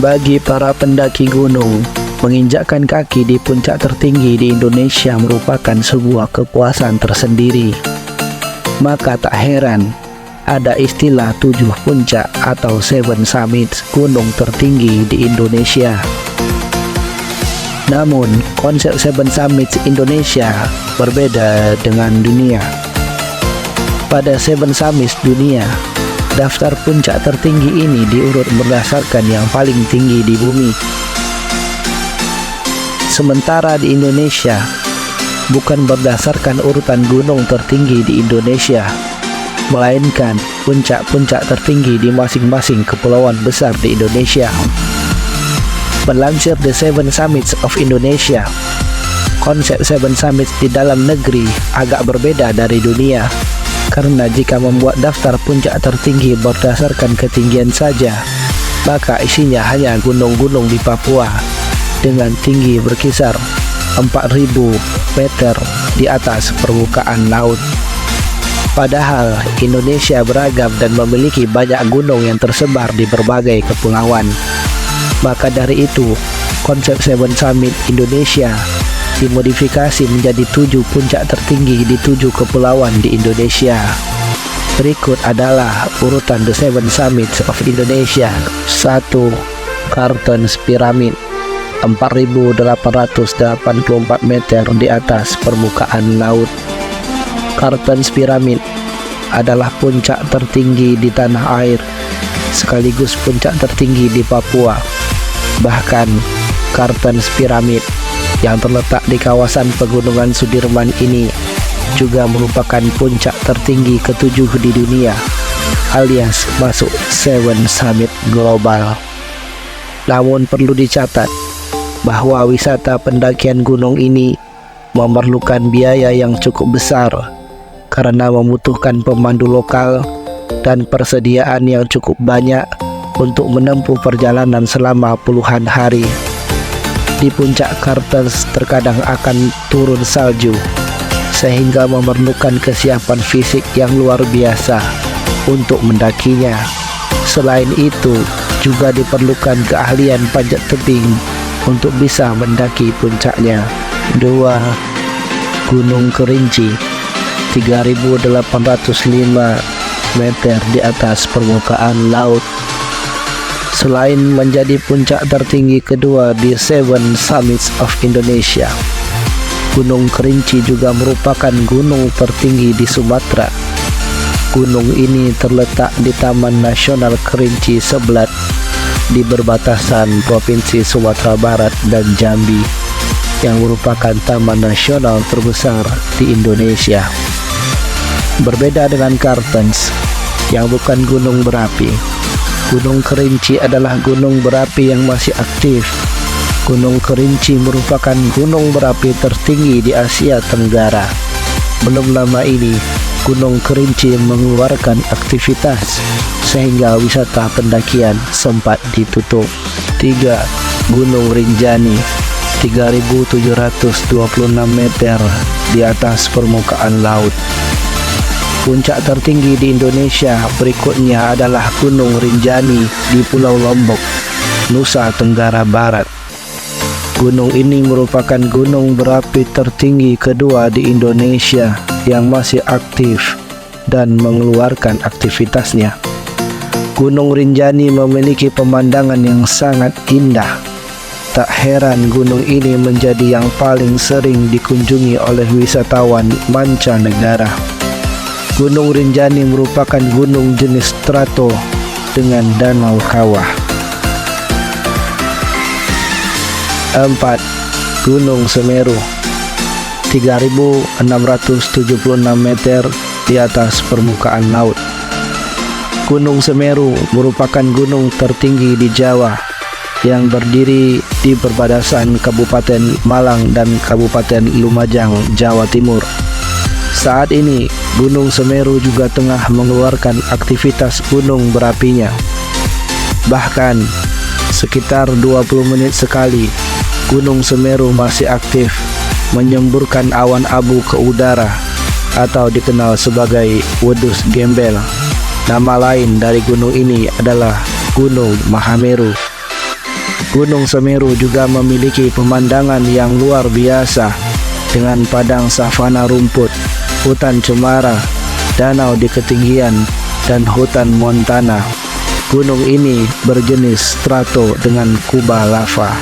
Bagi para pendaki gunung, menginjakkan kaki di puncak tertinggi di Indonesia merupakan sebuah kepuasan tersendiri. Maka tak heran ada istilah 7 puncak atau 7 summits gunung tertinggi di Indonesia. Namun, konsep 7 summits Indonesia berbeda dengan dunia. Pada 7 summits dunia, daftar puncak tertinggi ini diurut berdasarkan yang paling tinggi di bumi. Sementara di Indonesia, bukan berdasarkan urutan gunung tertinggi di Indonesia, melainkan puncak-puncak tertinggi di masing-masing kepulauan besar di Indonesia. Melansir The 7 Summits of Indonesia, konsep 7 Summits di dalam negeri agak berbeda dari dunia. Karena jika membuat daftar puncak tertinggi berdasarkan ketinggian saja, maka isinya hanya gunung-gunung di Papua dengan tinggi berkisar 4.000 meter di atas permukaan laut. Padahal Indonesia beragam dan memiliki banyak gunung yang tersebar di berbagai kepulauan. Maka dari itu, konsep 7 Summit Indonesia dimodifikasi menjadi 7 puncak tertinggi di 7 kepulauan di Indonesia. Berikut adalah urutan The 7 Summits of Indonesia. 1. Carlton's Pyramid, 4.884 meter di atas permukaan laut. Carlton's Pyramid adalah puncak tertinggi di tanah air, sekaligus puncak tertinggi di Papua. Bahkan, Carlton's Pyramid yang terletak di kawasan Pegunungan Sudirman ini juga merupakan puncak tertinggi ke-7 di dunia, alias masuk 7 Summit Global. Namun perlu dicatat bahwa wisata pendakian gunung ini memerlukan biaya yang cukup besar karena membutuhkan pemandu lokal dan persediaan yang cukup banyak untuk menempuh perjalanan selama puluhan hari. Di puncak Carlton's terkadang akan turun salju, sehingga memerlukan kesiapan fisik yang luar biasa untuk mendakinya. Selain itu, juga diperlukan keahlian panjat tebing untuk bisa mendaki puncaknya. 2. Gunung Kerinci, 3.805 meter di atas permukaan laut. Selain menjadi puncak tertinggi kedua di 7 Summits of Indonesia, Gunung Kerinci juga merupakan gunung tertinggi di Sumatera. Gunung ini terletak di Taman Nasional Kerinci Seblat di perbatasan Provinsi Sumatera Barat dan Jambi, yang merupakan taman nasional terbesar di Indonesia. Berbeda dengan Carlton's yang bukan gunung berapi, Gunung Kerinci adalah gunung berapi yang masih aktif. Gunung Kerinci merupakan gunung berapi tertinggi di Asia Tenggara. Belum lama ini, Gunung Kerinci mengeluarkan aktivitas sehingga wisata pendakian sempat ditutup. 3. Gunung Rinjani, 3.726 meter di atas permukaan laut. Puncak tertinggi di Indonesia berikutnya adalah Gunung Rinjani di Pulau Lombok, Nusa Tenggara Barat. Gunung ini merupakan gunung berapi tertinggi kedua di Indonesia yang masih aktif dan mengeluarkan aktivitasnya. Gunung Rinjani memiliki pemandangan yang sangat indah. Tak heran gunung ini menjadi yang paling sering dikunjungi oleh wisatawan mancanegara. Gunung Rinjani merupakan gunung jenis strato dengan danau kawah. 4. Gunung Semeru, 3.676 meter di atas permukaan laut. Gunung Semeru merupakan gunung tertinggi di Jawa yang berdiri di perbatasan Kabupaten Malang dan Kabupaten Lumajang, Jawa Timur. Saat ini, Gunung Semeru juga tengah mengeluarkan aktivitas gunung berapinya. Bahkan, sekitar 20 menit sekali, Gunung Semeru masih aktif menyemburkan awan abu ke udara atau dikenal sebagai wedus gembel. Nama lain dari gunung ini adalah Gunung Mahameru. Gunung Semeru juga memiliki pemandangan yang luar biasa dengan padang savana rumput, hutan cemara, danau di ketinggian, dan hutan montana. Gunung ini berjenis strato dengan kuba lava.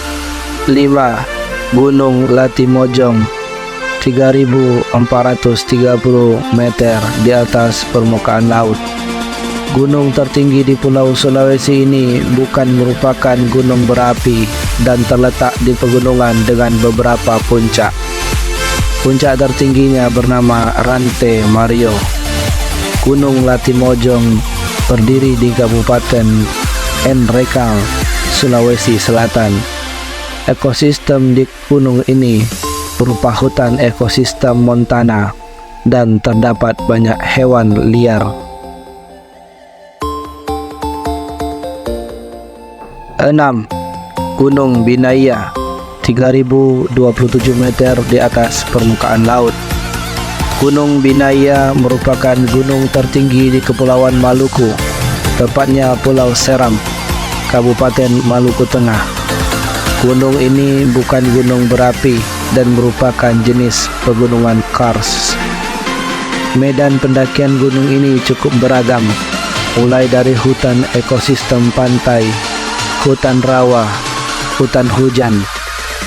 5. Gunung Latimojong, 3.430 meter di atas permukaan laut. Gunung tertinggi di Pulau Sulawesi ini bukan merupakan gunung berapi dan terletak di pegunungan dengan beberapa puncak. Puncak tertingginya bernama Rante Mario. Gunung Latimojong berdiri di Kabupaten Nrekang, Sulawesi Selatan. Ekosistem di gunung ini berupa hutan ekosistem montana dan terdapat banyak hewan liar. 6. Gunung Binaya, 3.027 meter di atas permukaan laut. Gunung Binaya merupakan gunung tertinggi di Kepulauan Maluku, tepatnya Pulau Seram, Kabupaten Maluku Tengah. Gunung ini bukan gunung berapi dan merupakan jenis pegunungan kars. Medan pendakian gunung ini cukup beragam, mulai dari hutan ekosistem pantai, hutan rawa, hutan hujan,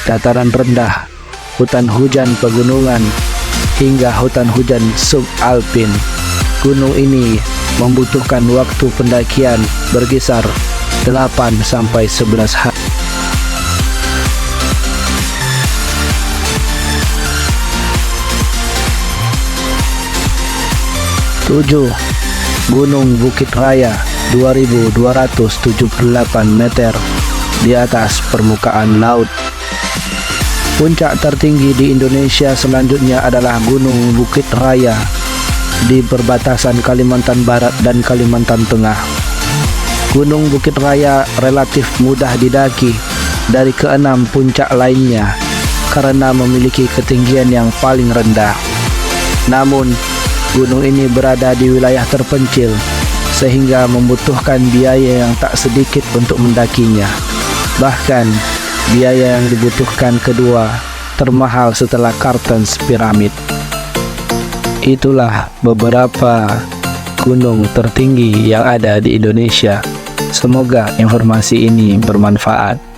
dataran rendah, hutan hujan pegunungan, hingga hutan hujan subalpin. Gunung ini membutuhkan waktu pendakian berkisar 8-11 hari. 7. Gunung Bukit Raya, 2.278 meter di atas permukaan laut. Puncak tertinggi di Indonesia selanjutnya adalah Gunung Bukit Raya di perbatasan Kalimantan Barat dan Kalimantan Tengah. Gunung Bukit Raya relatif mudah didaki dari keenam puncak lainnya karena memiliki ketinggian yang paling rendah. Namun, gunung ini berada di wilayah terpencil sehingga membutuhkan biaya yang tak sedikit untuk mendakinya. Bahkan, biaya yang dibutuhkan kedua termahal setelah Kartens Pyramid. Itulah beberapa gunung tertinggi yang ada di Indonesia. Semoga informasi ini bermanfaat.